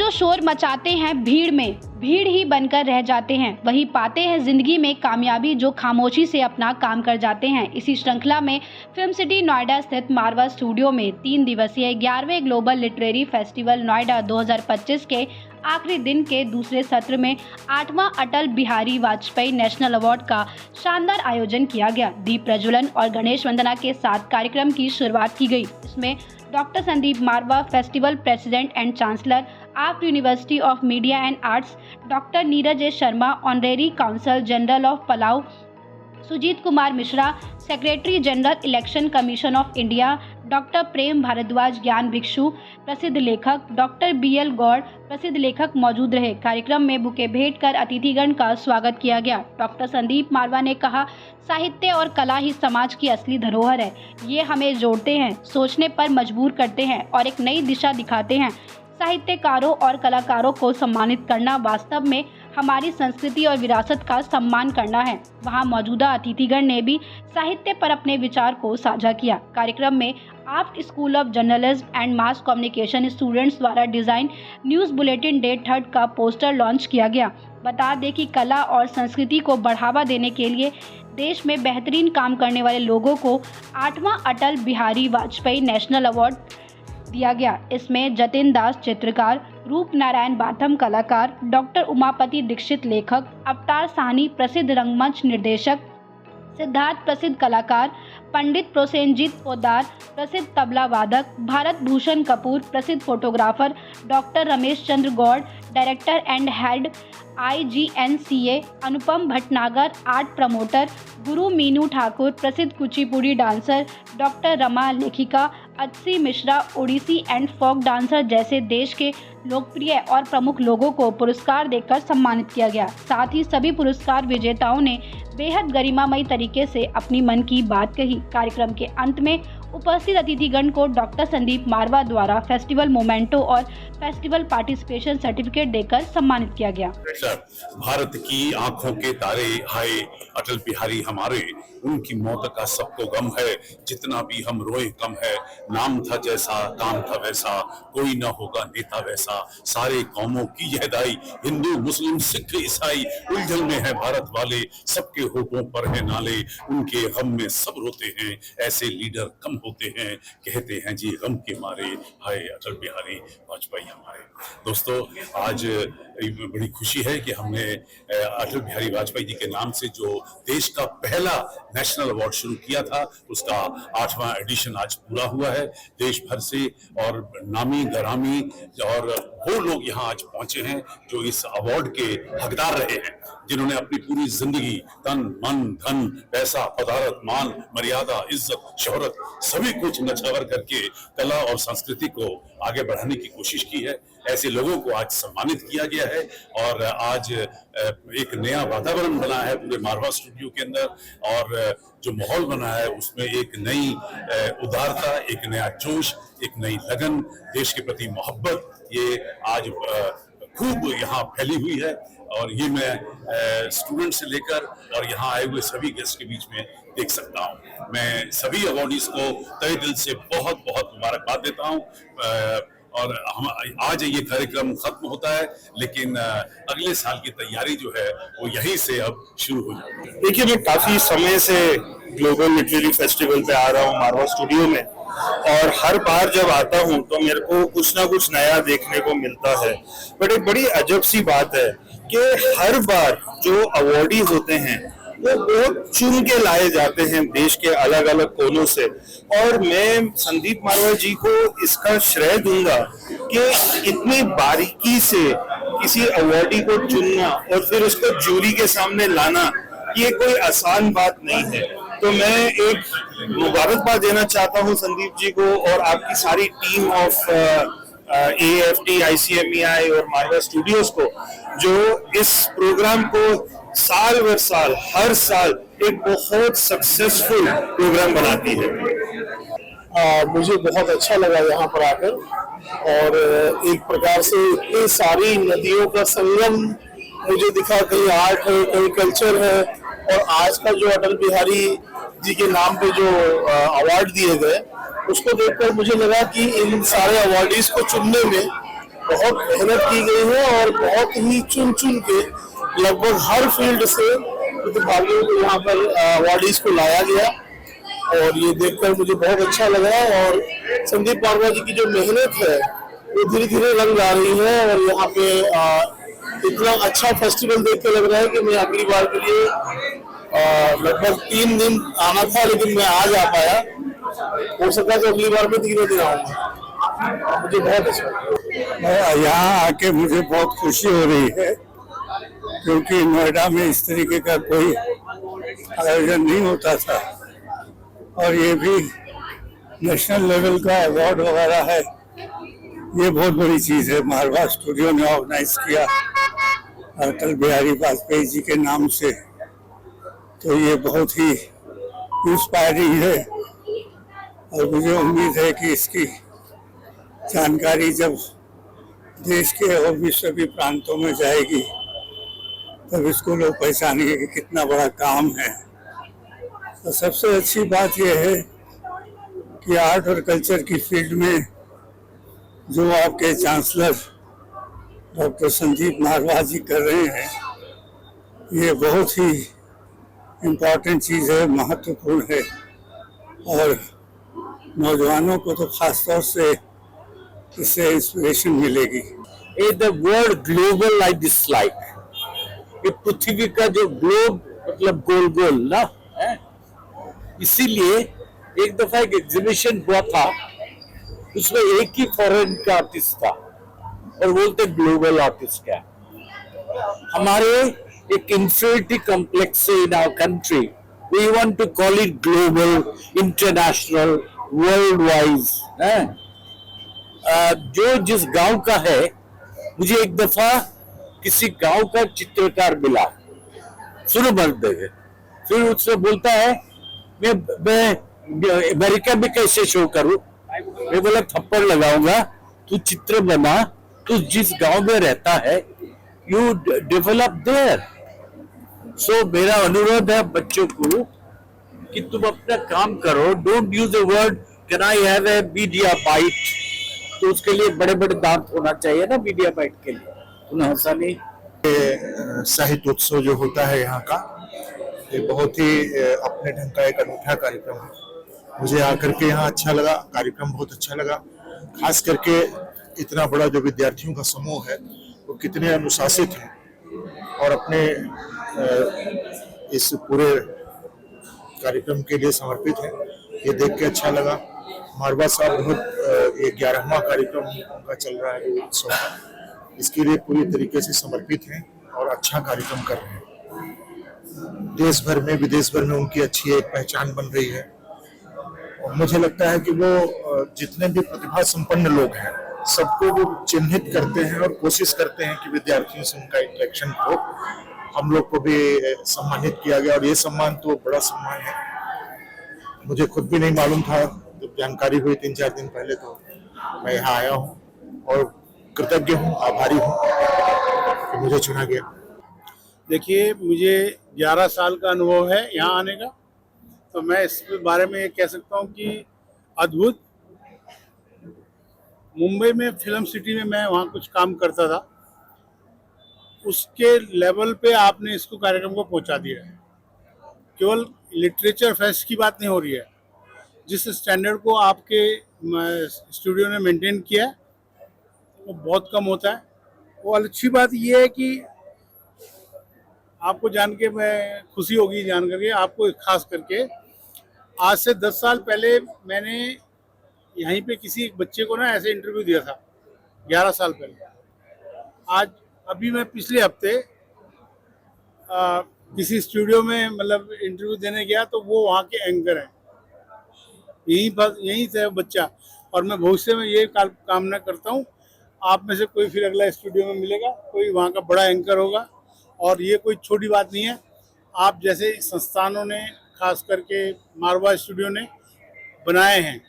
जो शोर मचाते हैं भीड़ में, भीड़ ही बनकर रह जाते हैं। वही पाते हैं जिंदगी में कामयाबी जो खामोशी से अपना काम कर जाते हैं। इसी श्रृंखला में फिल्म सिटी नोएडा स्थित मारवा स्टूडियो में 3 दिवसीय 11वें ग्लोबल लिटरेरी फेस्टिवल नोएडा 2025 के आखिरी दिन के दूसरे सत्र में 8वां अटल बिहारी वाजपेयी नेशनल अवार्ड का शानदार आयोजन किया गया। दीप प्रज्वलन और गणेश वंदना के साथ कार्यक्रम की शुरुआत की गई। इसमें doctor Sandeep Marwah, festival president and chancellor, art university of media and arts, doctor Neeraj A Sharma, honorary consul general of Palau, Sujeet Kumar Mishra, secretary general election commission of India, doctor Prem Bhardwaj Gyan Bhikshu, प्रसिद्ध लेखक, डॉक्टर BL गौड़, प्रसिद्ध लेखक मौजूद रहे। कार्यक्रम में बुके भेंट कर अतिथिगण का स्वागत किया गया। डॉक्टर संदीप मारवा ने कहा, साहित्य और कला ही समाज की असली धरोहर है। ये हमें जोड़ते हैं, सोचने पर मजबूर करते हैं और एक नई दिशा दिखाते हैं। साहित्यकारों और कलाकारों को सम्मानित करना वास्तव में हमारी संस्कृति और विरासत का सम्मान करना है। वहां मौजूदा अतिथिगण ने भी साहित्य पर अपने विचार को साझा किया। कार्यक्रम में art school of journalism and mass communication students द्वारा डिजाइन न्यूज़ बुलेटिन डे 3 का पोस्टर लॉन्च किया गया। बता दें कि कला और संस्कृति को बढ़ावा देने के लिए देश में बेहतरीन काम करने वाले लोगों को 8वां अटल बिहारी वाजपेयी नेशनल अवार्ड दिया गया। इसमें जतिन दास चित्रकार, रूप नारायण बाथम कलाकार, डॉक्टर उमापति दीक्षित लेखक, अवतार साहनी प्रसिद्ध रंगमंच निर्देशक, सिद्धार्थ प्रसिद्ध कलाकार, पंडित प्रोसेनजीत पोद्दार प्रसिद्ध तबला वादक, भारत भूषण कपूर प्रसिद्ध photographer, doctor Ramesh Chandra Gaur director and head IGNCA, Anupam Bhatnagar art promoter, Guru Meenu Thakur प्रसिद्ध कुचिपुड़ी डांसर, डॉक्टर रमा लेखिका, Atasi Mishra Odissi and folk dancer जैसे देश के लोकप्रिय और प्रमुख लोगों को पुरस्कार देकर सम्मानित किया गया। साथ ही सभी पुरस्कार विजेताओं ने बेहद गरिमामयी तरीके से अपनी मन की बात कही। कार्यक्रम के अंत में उपस्थित अतिथिगण को डॉक्टर संदीप मारवा द्वारा फेस्टिवल मोमेंटो और फेस्टिवल पार्टिसिपेशन सर्टिफिकेट देकर सम्मानित किया गया। भारत की आंखों के तारे हाय अटल बिहारी हमारे, उनकी मौत का सबको गम है, जितना भी हम रोए कम है। नाम था जैसा काम था वैसा, कोई न होगा नेता वैसा। सारे कौमों की यह दाई, हिंदू मुस्लिम सिख ईसाई, उलझन में है भारत वाले, सबके होठों पर है नाले। उनके गम में सब रोते हैं, ऐसे लीडर कम होते हैं। कहते हैं जी गम के मारे हाय अटल बिहारी वाजपेयी हमारे। दोस्तों, आज बड़ी खुशी है कि हमने अटल बिहारी वाजपेयी जी के नाम से जो देश का पहला नेशनल अवार्ड शुरू किया था, उसका 8वां एडिशन आज पूरा हुआ है। देश भर से और नामी गरामी और वो लोग यहाँ आज पहुंचे हैं जो इस अवार्ड के हकदार रहे हैं, जिन्होंने अपनी पूरी जिंदगी तन मन धन पैसा पदार्थ मान मर्यादा इज्जत शोहरत सभी कुछ नछावर करके कला और संस्कृति को आगे बढ़ाने की कोशिश की है। ऐसे लोगों को आज सम्मानित किया गया है और आज एक नया वातावरण बना है पूरे मारवा स्टूडियो के अंदर, और जो माहौल बना है उसमें एक नई उदारता, एक नया जोश, एक नई लगन, देश के प्रति मोहब्बत ये आज खूब यहाँ फैली हुई है। और ये मैं स्टूडेंट से लेकर और यहाँ आए हुए सभी गेस्ट के बीच में देख सकता हूँ। मैं सभी अवॉर्डीज को तहे दिल से बहुत बहुत मुबारकबाद देता हूँ। और हम आज ये कार्यक्रम खत्म होता है, लेकिन अगले साल की तैयारी जो है वो यहीं से अब शुरू हो जाती है। देखिए, मैं काफी समय से ग्लोबल लिटरेरी फेस्टिवल पे आ रहा हूँ मारवा स्टूडियो में, और हर बार जब आता हूँ तो मेरे को कुछ ना कुछ नया देखने को मिलता है। बट एक बड़ी अजब सी बात है कि हर बार जो अवॉर्डी होते हैं वो बहुत चुन के लाए जाते हैं देश के अलग अलग कोनों से, और मैं संदीप मारवा जी को इसका श्रेय दूंगा कि इतनी बारीकी से किसी अवॉर्डी को चुनना और फिर उसको जूरी के सामने लाना, ये कोई आसान बात नहीं है। तो मैं एक मुबारकबाद देना चाहता हूँ संदीप जी को और आपकी सारी टीम ऑफ AFT, ICMEI और मारवा स्टूडियोज को, जो इस प्रोग्राम को साल वर साल हर साल एक बहुत सक्सेसफुल प्रोग्राम बनाती है। मुझे बहुत अच्छा लगा यहाँ पर आकर, और एक प्रकार से इतनी सारी नदियों का संगम मुझे दिखा, कहीं आर्ट है कहीं कल्चर है, और आज का जो अटल बिहारी जी के नाम पे जो अवार्ड दिए गए उसको देखकर मुझे लगा कि इन सारे अवार्डीज को चुनने में बहुत मेहनत की गई है और बहुत ही चुन चुन के लगभग हर फील्ड से प्रतिभागियों को यहाँ पर अवार्डीज को लाया गया और ये देखकर मुझे बहुत अच्छा लगा। और संदीप मारवा जी की जो मेहनत है वो धीरे धीरे रंग ला रही है और यहाँ पे इतना अच्छा फेस्टिवल देख के लग रहा है कि मैं अगली बार के लिए लगभग 3 दिन आना था लेकिन मैं आज आ पाया। हो सका तो अगली बार में 3 दिन आऊंगा। मुझे बहुत अच्छा यहाँ आके मुझे बहुत खुशी हो रही है क्योंकि नोएडा में इस तरीके का कोई आयोजन नहीं होता था और ये भी नेशनल लेवल का अवार्ड वगैरह है, ये बहुत बड़ी चीज़ है। मारवा स्टूडियो ने ऑर्गेनाइज किया अटल बिहारी वाजपेयी जी के नाम से, तो ये बहुत ही इंस्पायरिंग है और मुझे उम्मीद है कि इसकी जानकारी जब देश के और भी सभी प्रांतों में जाएगी तब इसको लोग पहचानेंगे कि कितना बड़ा काम है। तो सबसे अच्छी बात यह है कि आर्ट और कल्चर की फील्ड में जो आपके चांसलर डॉक्टर संदीप मारवा जी कर रहे हैं, ये बहुत ही इम्पोर्टेंट चीज़ है, महत्वपूर्ण है और नौजवानों को तो खास तौर से इससे इंस्पिरेशन मिलेगी। The world global I dislike, ये पृथ्वी का जो ग्लोब मतलब गोल गोल ना है, इसीलिए एक दफा एक एग्जीबिशन हुआ था, उसमें एक ही फॉरेन का आर्टिस्ट था और बोलते ग्लोबल आर्टिस्ट है। हमारे एक inferiority complex in our country, we want to call it global, international, world wise है। जो जिस गांव का है, मुझे एक दफा किसी गांव का चित्रकार मिला, सुनो मर्द, फिर उससे बोलता है मैं अमेरिका में कैसे शो करूं। मैं बोला थप्पड़ लगाऊंगा, तू चित्र बना, तू जिस गांव में रहता है यू डेवलप देयर। सो मेरा अनुरोध है बच्चों को कि तुम अपना काम करो, don't use the word can I have a media byte, तो उसके लिए बड़े बड़े दांत होना चाहिए ना मीडिया बाइट के लिए, उन्हें हंसा नहीं। साहित्य उत्सव जो होता है यहाँ का, ये बहुत ही अपने ढंग का एक अनूठा कार्यक्रम है। मुझे आकर के यहाँ अच्छा लगा, कार्यक्रम बहुत अच्छा लगा, खास करके इतना बड़ा जो विद्यार्थियों का समूह है वो कितने अनुशासित हैं और अपने इस पूरे कार्यक्रम के लिए समर्पित हैं, ये देख के अच्छा लगा। मारवा साहब बहुत 11वां कार्यक्रम उनका चल रहा है उत्सव का, इसके लिए पूरी तरीके से समर्पित हैं और अच्छा कार्यक्रम कर रहे हैं। देश भर में विदेश भर में उनकी अच्छी एक पहचान बन रही है और मुझे लगता है कि वो जितने भी प्रतिभा संपन्न लोग हैं सबको वो चिन्हित करते हैं और कोशिश करते हैं कि विद्यार्थियों से उनका इंटरेक्शन हो। हम लोग को भी सम्मानित किया गया और ये सम्मान तो बड़ा सम्मान है, मुझे खुद भी नहीं मालूम था, जब जानकारी हुई 3-4 दिन पहले तो मैं यहाँ आया हूँ और कृतज्ञ हूँ, आभारी हूँ कि मुझे चुना गया। देखिए, मुझे 11 साल का अनुभव है यहाँ आने का, तो मैं इस बारे में ये कह सकता हूँ कि अद्भुत। मुंबई में फिल्म सिटी में मैं वहाँ कुछ काम करता था, उसके लेवल पे आपने इसको कार्यक्रम को पहुँचा दिया है। केवल लिटरेचर फेस्ट की बात नहीं हो रही है, जिस स्टैंडर्ड को आपके स्टूडियो ने मेंटेन किया है वो बहुत कम होता है। वो अच्छी बात ये है कि आपको जान के मैं खुशी होगी जान करके, आपको खास करके आज से 10 साल पहले मैंने यहीं पे किसी एक बच्चे को ना ऐसे इंटरव्यू दिया था, 11 साल पहले। अभी मैं पिछले हफ्ते किसी स्टूडियो में मतलब इंटरव्यू देने गया तो वो वहाँ के एंकर हैं, यहीं से बच्चा। और मैं भविष्य में ये कामना करता हूँ आप में से कोई फिर अगला स्टूडियो में मिलेगा, कोई वहाँ का बड़ा एंकर होगा। और ये कोई छोटी बात नहीं है, आप जैसे संस्थानों ने खास करके मारवा स्टूडियो ने बनाए हैं